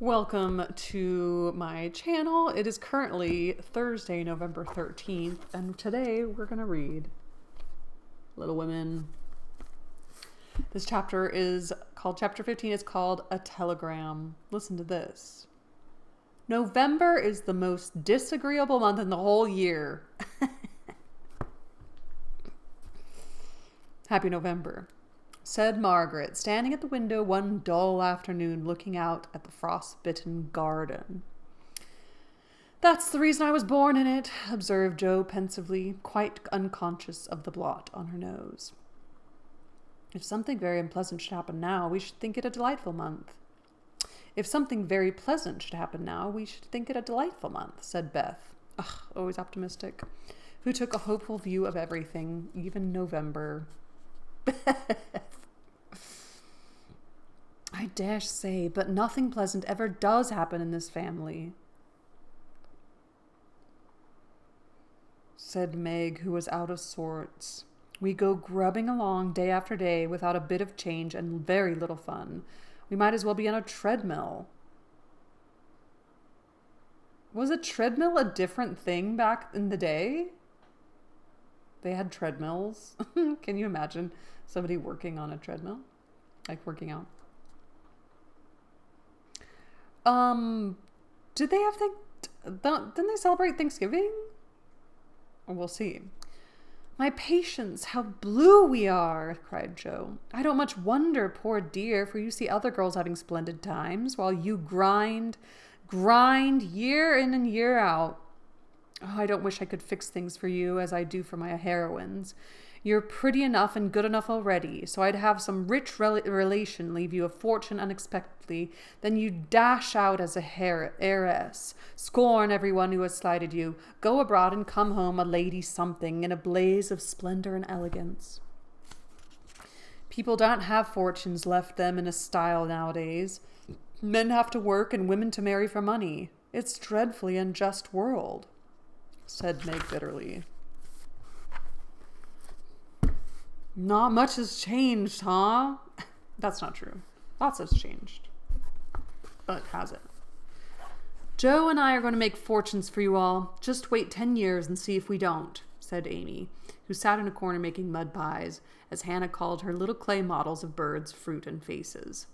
Welcome to my channel. It is currently Thursday, November 13th, and today we're going to read Little Women. This chapter is called, chapter 15 is called A Telegram. Listen to this. November is the most disagreeable month in the whole year. Happy November, said Margaret, standing at the window one dull afternoon looking out at the frost-bitten garden. That's the reason I was born in it, observed Jo pensively, quite unconscious of the blot on her nose. If something very unpleasant should happen now, we should think it a delightful month. If something very pleasant should happen now, we should think it a delightful month, said Beth, always optimistic, who took a hopeful view of everything, even November. I dare say, but nothing pleasant ever does happen in this family, said Meg, who was out of sorts. We go grubbing along day after day without a bit of change and very little fun. We might as well be on a treadmill. Was a treadmill a different thing back in the day? They had treadmills. Can you imagine somebody working on a treadmill? Like working out. Did they have didn't they celebrate Thanksgiving? We'll see. My patience, how blue we are, cried Jo. I don't much wonder, poor dear, for you see other girls having splendid times, while you grind year in and year out. Oh, I don't wish I could fix things for you as I do for my heroines. You're pretty enough and good enough already, so I'd have some rich relation leave you a fortune unexpectedly, then you dash out as a heiress, scorn everyone who has slighted you, go abroad and come home a lady something in a blaze of splendor and elegance. People don't have fortunes left them in a style nowadays. Men have to work and women to marry for money. It's a dreadfully unjust world, said Meg bitterly. Not much has changed, huh? That's not true. Lots has changed. But has it? Jo and I are going to make fortunes for you all. Just wait 10 years and see if we don't, said Amy, who sat in a corner making mud pies, as Hannah called her little clay models of birds, fruit, and faces.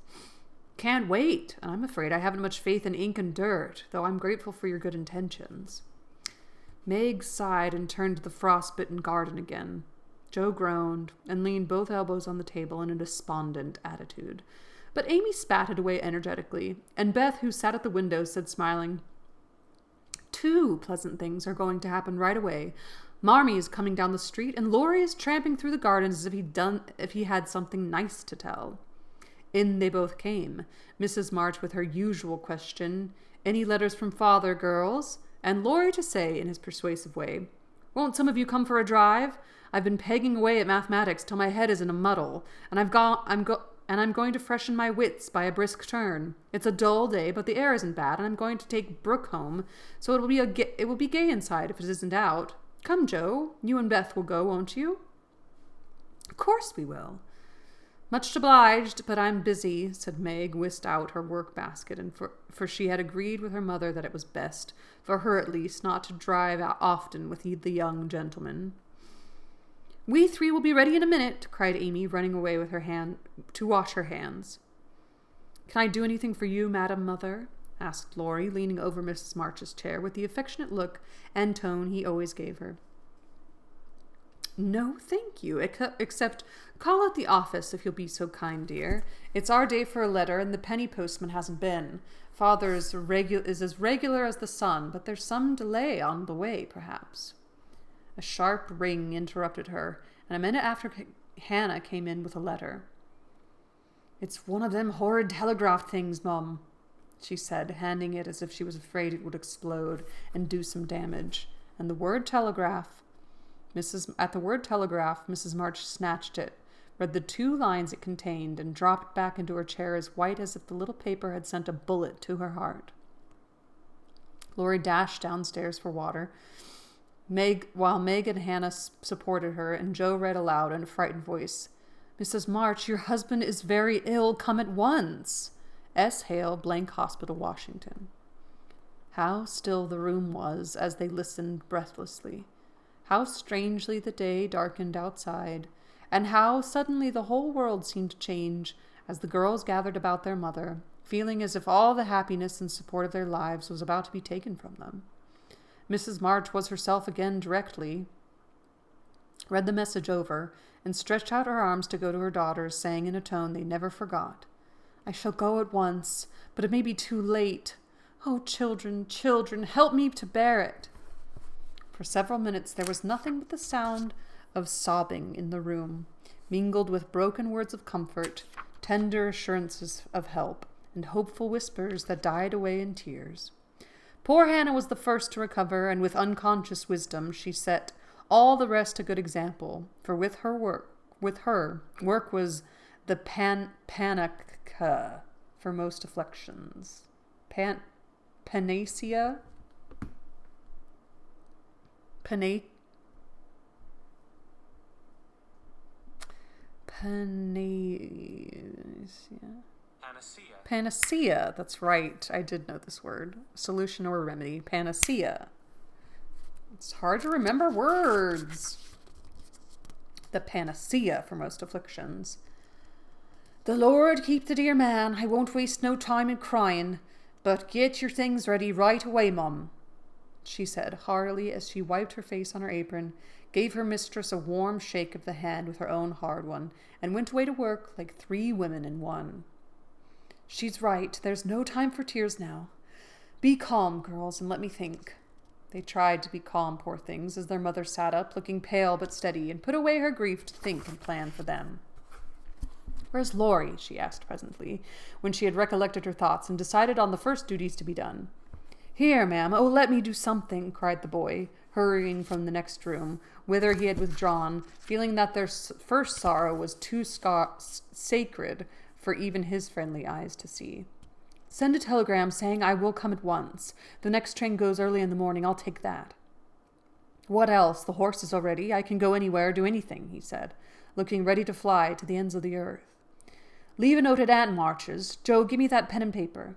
Can't wait, and I'm afraid I haven't much faith in ink and dirt, though I'm grateful for your good intentions. Meg sighed and turned to the frost-bitten garden again. Jo groaned and leaned both elbows on the table in a despondent attitude. But Amy spat it away energetically, and Beth, who sat at the window, said smiling, 2 pleasant things are going to happen right away. Marmee is coming down the street, and Laurie is tramping through the garden as if he had something nice to tell. In they both came, Mrs. March with her usual question, any letters from father, girls? And Laurie to say, in his persuasive way, won't some of you come for a drive? I've been pegging away at mathematics till my head is in a muddle, and I'm going to freshen my wits by a brisk turn. It's a dull day, but the air isn't bad, and I'm going to take Brooke home, so it will be gay inside if it isn't out. Come, Jo, you and Beth will go, won't you? Of course we will. Much obliged, but I'm busy, said Meg, whisked out her work basket, and for she had agreed with her mother that it was best, for her at least, not to drive out often with the young gentleman. We 3 will be ready in a minute, cried Amy, running away with her hand to wash her hands. Can I do anything for you, Madam Mother? Asked Laurie, leaning over Mrs. March's chair with the affectionate look and tone he always gave her. No, thank you, except call at the office if you'll be so kind, dear. It's our day for a letter, and the penny postman hasn't been. Father is as regular as the sun, but there's some delay on the way, perhaps. A sharp ring interrupted her, and a minute after Hannah came in with a letter. It's one of them horrid telegraph things, Mum, she said, handing it as if she was afraid it would explode and do some damage. And at the word telegraph, Mrs. March snatched it, read the 2 lines it contained, and dropped back into her chair as white as if the little paper had sent a bullet to her heart. Laurie dashed downstairs for water, while Meg and Hannah supported her, and Jo read aloud in a frightened voice, Mrs. March, your husband is very ill. Come at once. S. Hale, Blank Hospital, Washington. How still the room was as they listened breathlessly. How strangely the day darkened outside, and how suddenly the whole world seemed to change as the girls gathered about their mother, feeling as if all the happiness and support of their lives was about to be taken from them. Mrs. March was herself again directly, read the message over, and stretched out her arms to go to her daughters, saying in a tone they never forgot, "I shall go at once, but it may be too late. Oh, children, children, help me to bear it." For several minutes there was nothing but the sound of sobbing in the room, mingled with broken words of comfort, tender assurances of help, and hopeful whispers that died away in tears. Poor Hannah was the first to recover, and with unconscious wisdom she set all the rest a good example, for with her work was the panacea for most afflictions. Panacea? Panacea? Panacea, that's right. I did know this word. Solution or remedy. Panacea. It's hard to remember words. The panacea for most afflictions. "The Lord keep the dear man. I won't waste no time in crying, but get your things ready right away, Mum," she said heartily as she wiped her face on her apron, gave her mistress a warm shake of the hand with her own hard one, and went away to work like 3 women in one. "She's right. There's no time for tears now. Be calm, girls, and let me think." They tried to be calm, poor things, as their mother sat up, looking pale but steady, and put away her grief to think and plan for them. "Where's Laurie?" she asked presently, when she had recollected her thoughts and decided on the first duties to be done. "Here, ma'am. Oh, let me do something," cried the boy, hurrying from the next room, whither he had withdrawn, feeling that their first sorrow was too sacred for even his friendly eyes to see. "Send a telegram saying I will come at once. The next train goes early in the morning. I'll take that." "What else? The horse is all ready. I can go anywhere, do anything," he said, looking ready to fly to the ends of the earth. "Leave a note at Aunt March's. Joe, give me that pen and paper."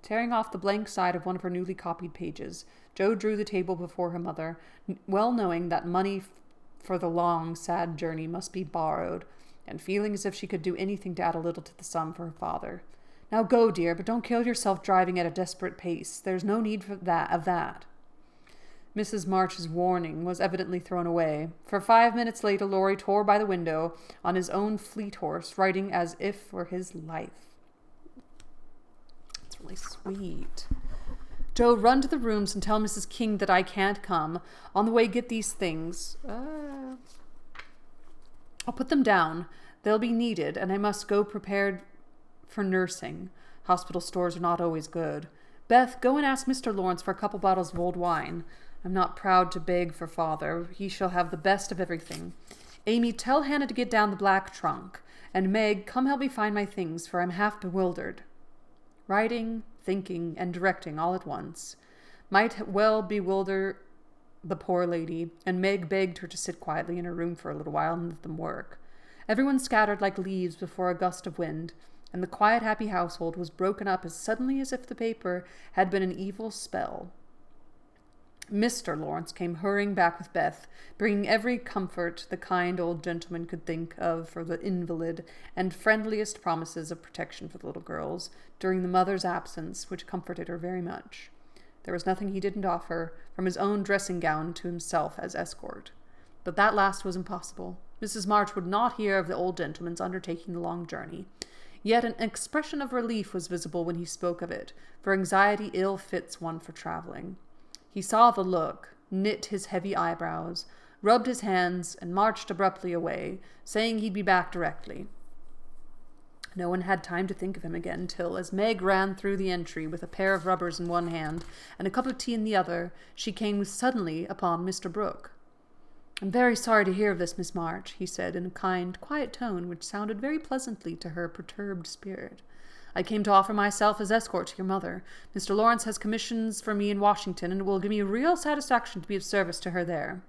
Tearing off the blank side of one of her newly copied pages, Joe drew the table before her mother, well knowing that money for the long, sad journey must be borrowed, and feeling as if she could do anything to add a little to the sum for her father. "Now go, dear, but don't kill yourself driving at a desperate pace. There's no need of that. Mrs. March's warning was evidently thrown away, for 5 minutes later Laurie tore by the window on his own fleet horse, riding as if for his life. It's really sweet. "Joe, run to the rooms and tell Mrs. King that I can't come. On the way, get these things. I'll put them down. They'll be needed, and I must go prepared for nursing. Hospital stores are not always good. Beth, go and ask Mr. Lawrence for a couple bottles of old wine. I'm not proud to beg for father. He shall have the best of everything. Amy, tell Hannah to get down the black trunk. And Meg, come help me find my things, for I'm half bewildered." Writing, thinking, and directing all at once might well bewilder the poor lady, and Meg begged her to sit quietly in her room for a little while and let them work. Everyone scattered like leaves before a gust of wind, and the quiet, happy household was broken up as suddenly as if the paper had been an evil spell. Mr. Lawrence came hurrying back with Beth, bringing every comfort the kind old gentleman could think of for the invalid, and friendliest promises of protection for the little girls during the mother's absence, which comforted her very much. There was nothing he didn't offer, from his own dressing gown to himself as escort. But that last was impossible. Mrs. March would not hear of the old gentleman's undertaking the long journey. Yet an expression of relief was visible when he spoke of it, for anxiety ill fits one for traveling. He saw the look, knit his heavy eyebrows, rubbed his hands, and marched abruptly away, saying he'd be back directly. No one had time to think of him again till, as Meg ran through the entry with a pair of rubbers in one hand and a cup of tea in the other, she came suddenly upon Mr. Brooke. "I'm very sorry to hear of this, Miss March," he said in a kind, quiet tone which sounded very pleasantly to her perturbed spirit. "I came to offer myself as escort to your mother. Mr. Lawrence has commissions for me in Washington, and it will give me real satisfaction to be of service to her there."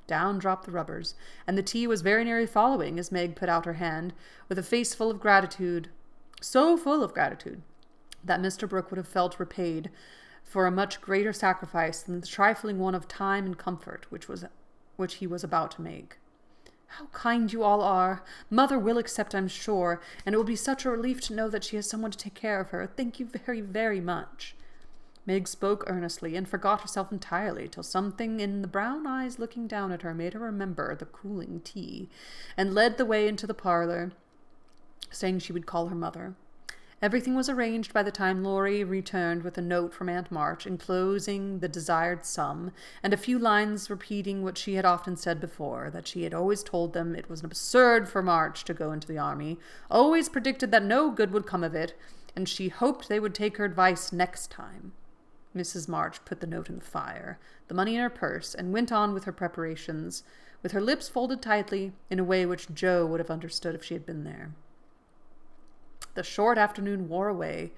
Down dropped the rubbers, and the tea was very nearly following as Meg put out her hand, with a face full of gratitude. so full of gratitude that Mr. Brooke would have felt repaid for a much greater sacrifice than the trifling one of time and comfort which he was about to make. How kind you all are. Mother will accept, I'm sure, and it will be such a relief to know that she has someone to take care of her. Thank you very, very much. Meg spoke earnestly and forgot herself entirely till something in the brown eyes looking down at her made her remember the cooling tea, and led the way into the parlor, saying she would call her mother. Everything was arranged by the time Laurie returned with a note from Aunt March enclosing the desired sum, and a few lines repeating what she had often said before, that she had always told them it was absurd for March to go into the army, always predicted that no good would come of it, and she hoped they would take her advice next time. Mrs. March put the note in the fire, the money in her purse, and went on with her preparations, with her lips folded tightly, in a way which Jo would have understood if she had been there. The short afternoon wore away.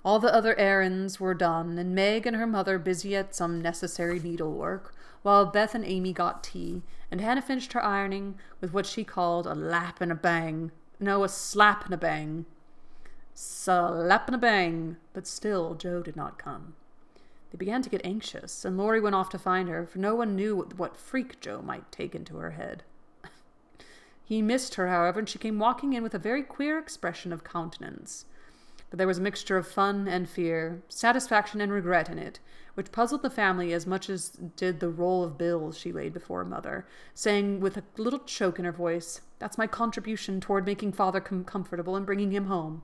All the other errands were done, and Meg and her mother busy at some necessary needlework, while Beth and Amy got tea, and Hannah finished her ironing with what she called a lap and a bang. No, a slap and a bang. Slap and a bang. But still Jo did not come. They began to get anxious, and Laurie went off to find her, for no one knew what freak Jo might take into her head. He missed her, however, and she came walking in with a very queer expression of countenance. But there was a mixture of fun and fear, satisfaction and regret in it, which puzzled the family as much as did the roll of bills she laid before her mother, saying with a little choke in her voice, "That's my contribution toward making father comfortable and bringing him home."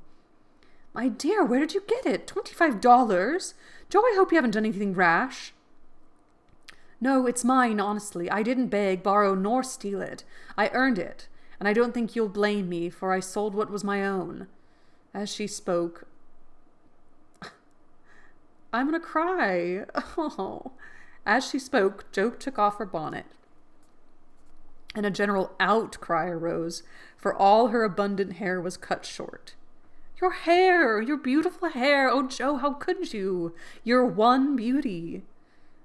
"My dear, where did you get it? $25? Jo, I hope you haven't done anything rash." "No, it's mine, honestly. I didn't beg, borrow, nor steal it. I earned it, and I don't think you'll blame me, for I sold what was my own." As she spoke... I'm gonna cry. Oh. As she spoke, Jo took off her bonnet, and a general outcry arose, for all her abundant hair was cut short. "Your hair! Your beautiful hair! Oh, Jo, how could you? Your one beauty!"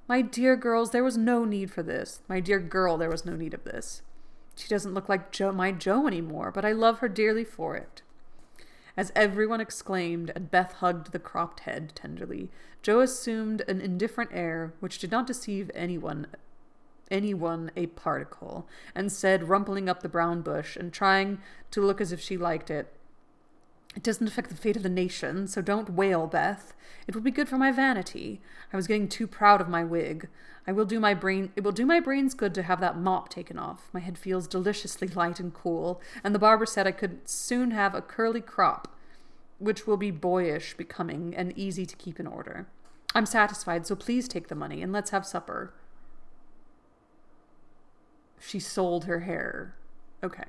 "My dear girls, there was no need for this. My dear girl, there was no need of this. She doesn't look like my Jo anymore, but I love her dearly for it." As everyone exclaimed, and Beth hugged the cropped head tenderly, Jo assumed an indifferent air, which did not deceive anyone a particle, and said, rumpling up the brown bush, and trying to look as if she liked it, "It doesn't affect the fate of the nation, so don't wail, Beth. It will be good for my vanity. I was getting too proud of my wig. It will do my brains good to have that mop taken off. My head feels deliciously light and cool, and the barber said I could soon have a curly crop, which will be boyish becoming and easy to keep in order. I'm satisfied, so please take the money, and let's have supper." She sold her hair. Okay.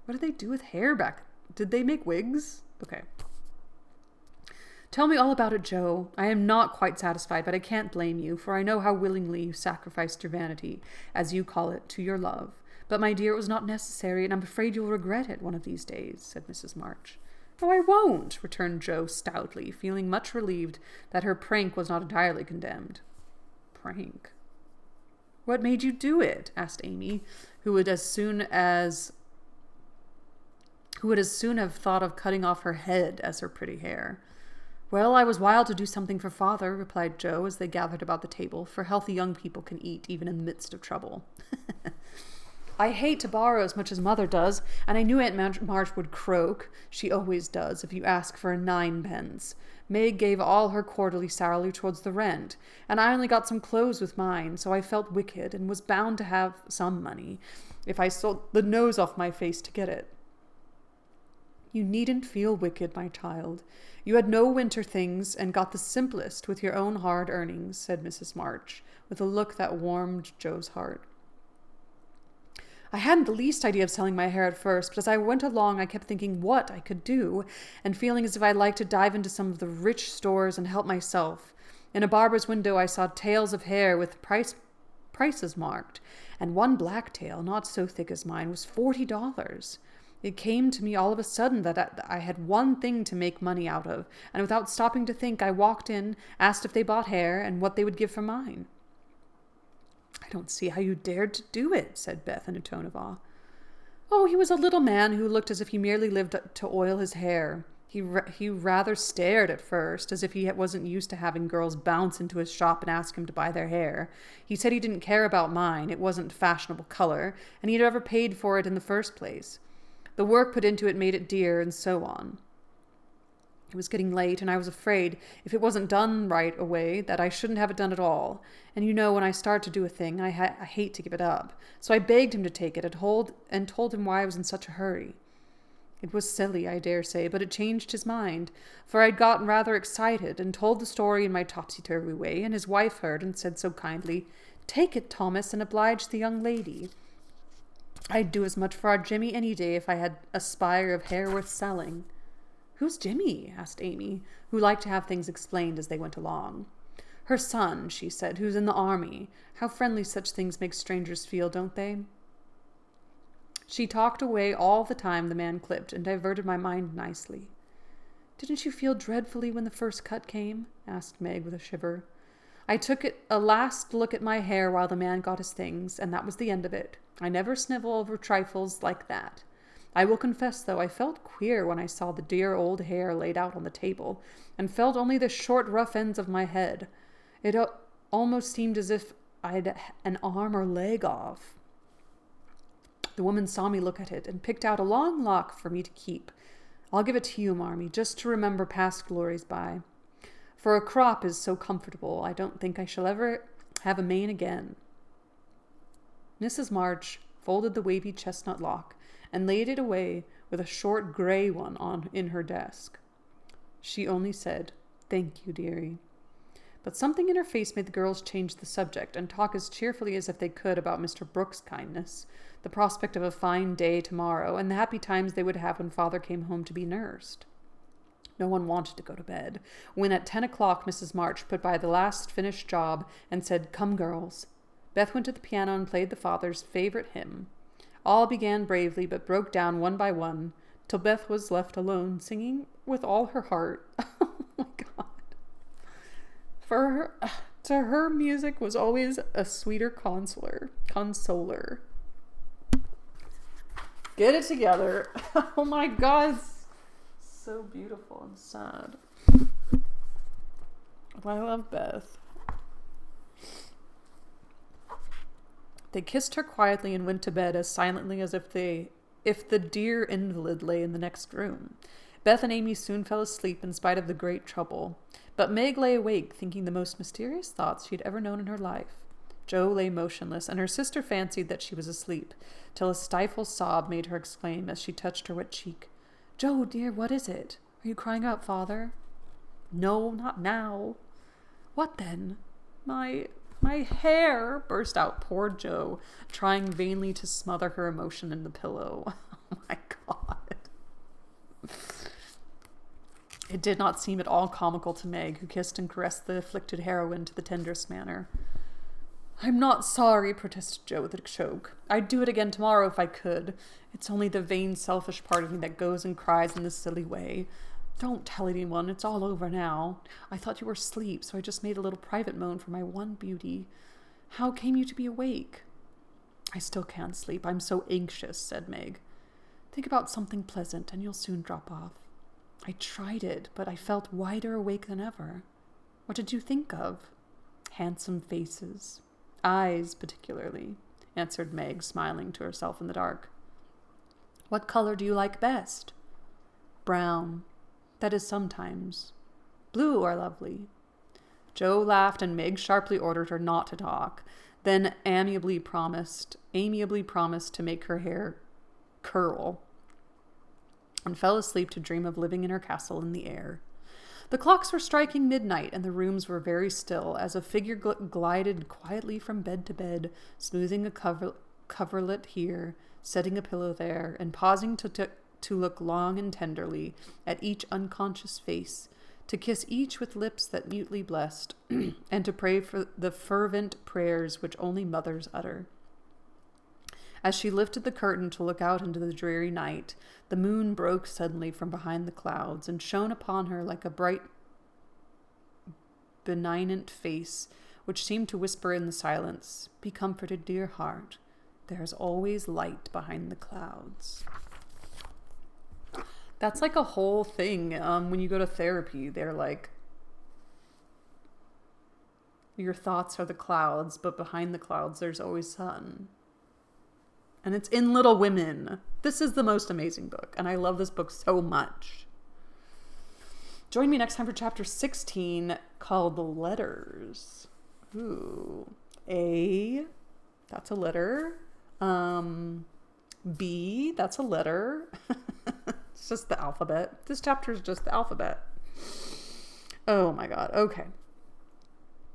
What did they do with hair back? Did they make wigs? Okay. "Tell me all about it, Jo. I am not quite satisfied, but I can't blame you, for I know how willingly you sacrificed your vanity, as you call it, to your love. But, my dear, it was not necessary, and I'm afraid you'll regret it one of these days," said Mrs. March. "Oh, I won't," returned Jo stoutly, feeling much relieved that her prank was not entirely condemned. Prank? "What made you do it?" asked Amy, who would as soon have thought of cutting off her head as her pretty hair. "Well, I was wild to do something for father," replied Jo as they gathered about the table, for healthy young people can eat even in the midst of trouble. "I hate to borrow as much as mother does, and I knew Aunt March would croak. She always does, if you ask for a 9-pence. Meg gave all her quarterly salary towards the rent, and I only got some clothes with mine, so I felt wicked, and was bound to have some money, if I sold the nose off my face to get it." "You needn't feel wicked, my child. You had no winter things, and got the simplest with your own hard earnings," said Mrs. March, with a look that warmed Jo's heart. "I hadn't the least idea of selling my hair at first, but as I went along I kept thinking what I could do, and feeling as if I'd like to dive into some of the rich stores and help myself. In a barber's window I saw tails of hair with prices marked, and one black tail, not so thick as mine, was $40. It came to me all of a sudden that I had one thing to make money out of, and without stopping to think, I walked in, asked if they bought hair, and what they would give for mine." "I don't see how you dared to do it," said Beth in a tone of awe. "Oh, he was a little man who looked as if he merely lived to oil his hair. He rather stared at first, as if he wasn't used to having girls bounce into his shop and ask him to buy their hair. He said he didn't care about mine, it wasn't fashionable color, and he'd never paid for it in the first place. The work put into it made it dear, and so on. It was getting late, and I was afraid, if it wasn't done right away, that I shouldn't have it done at all. And you know, when I start to do a thing, I hate to give it up. So I begged him to take it and told him why I was in such a hurry. It was silly, I dare say, but it changed his mind, for I'd gotten rather excited and told the story in my topsy-turvy way, and his wife heard and said so kindly, "Take it, Thomas, and oblige the young lady." I'd do as much for our Jimmy any day if I had a spire of hair worth selling. "Who's Jimmy?" asked Amy, who liked to have things explained as they went along. "Her son," she said, "who's in the army. How friendly such things make strangers feel, don't they?" She talked away all the time the man clipped and diverted my mind nicely. "Didn't you feel dreadfully when the first cut came?" asked Meg with a shiver. "I took a last look at my hair while the man got his things, and that was the end of it. I never snivel over trifles like that. I will confess, though, I felt queer when I saw the dear old hair laid out on the table, and felt only the short, rough ends of my head. It almost seemed as if I'd an arm or leg off. The woman saw me look at it and picked out a long lock for me to keep. I'll give it to you, Marmee, just to remember past glories by. For a crop is so comfortable, I don't think I shall ever have a mane again." Mrs. March folded the wavy chestnut lock and laid it away with a short gray one in her desk. She only said, "Thank you, dearie." But something in her face made the girls change the subject and talk as cheerfully as if they could about Mr. Brooks' kindness, the prospect of a fine day tomorrow, and the happy times they would have when father came home to be nursed. No one wanted to go to bed, when at 10 o'clock Mrs. March put by the last finished job and said, "Come, girls." Beth went to the piano and played the father's favorite hymn. All began bravely, but broke down one by one, till Beth was left alone, singing with all her heart. Oh my God. To her, music was always a sweeter consoler. Get it together. Oh my God. So beautiful and sad. I love Beth. They kissed her quietly and went to bed as silently as if the dear invalid lay in the next room. Beth and Amy soon fell asleep in spite of the great trouble, but Meg lay awake thinking the most mysterious thoughts she had ever known in her life. Jo lay motionless, and her sister fancied that she was asleep, till a stifled sob made her exclaim as she touched her wet cheek, "Jo, dear, what is it? Are you crying about father?" "No, not now." "What then?" My hair," burst out poor Jo, trying vainly to smother her emotion in the pillow. Oh my God. It did not seem at all comical to Meg, who kissed and caressed the afflicted heroine to the tenderest manner. "I'm not sorry," protested Jo with a choke. "I'd do it again tomorrow if I could. It's only the vain, selfish part of me that goes and cries in this silly way. Don't tell anyone. It's all over now. I thought you were asleep, so I just made a little private moan for my one beauty. How came you to be awake?" "I still can't sleep. I'm so anxious," said Meg. "Think about something pleasant, and you'll soon drop off." "I tried it, but I felt wider awake than ever." "What did you think of?" "Handsome faces. Eyes, particularly," answered Meg, smiling to herself in the dark. "What color do you like best?" "Brown. That is sometimes. Blue are lovely." Jo laughed, and Meg sharply ordered her not to talk, then amiably promised to make her hair curl, and fell asleep to dream of living in her castle in the air. The clocks were striking midnight, and the rooms were very still, as a figure glided quietly from bed to bed, smoothing a coverlet here, setting a pillow there, and pausing to look long and tenderly at each unconscious face, to kiss each with lips that mutely blessed, and to pray for the fervent prayers which only mothers utter. As she lifted the curtain to look out into the dreary night, the moon broke suddenly from behind the clouds and shone upon her like a bright, benignant face, which seemed to whisper in the silence, "Be comforted, dear heart. There is always light behind the clouds." That's like a whole thing. When you go to therapy, they're like, your thoughts are the clouds, but behind the clouds, there's always sun. And it's in Little Women. This is the most amazing book, and I love this book so much. Join me next time for chapter 16, called Letters. Ooh. A, that's a letter. B, that's a letter. It's just the alphabet. This chapter is just the alphabet. Oh my God. Okay.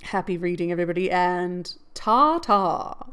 Happy reading, everybody, and ta-ta.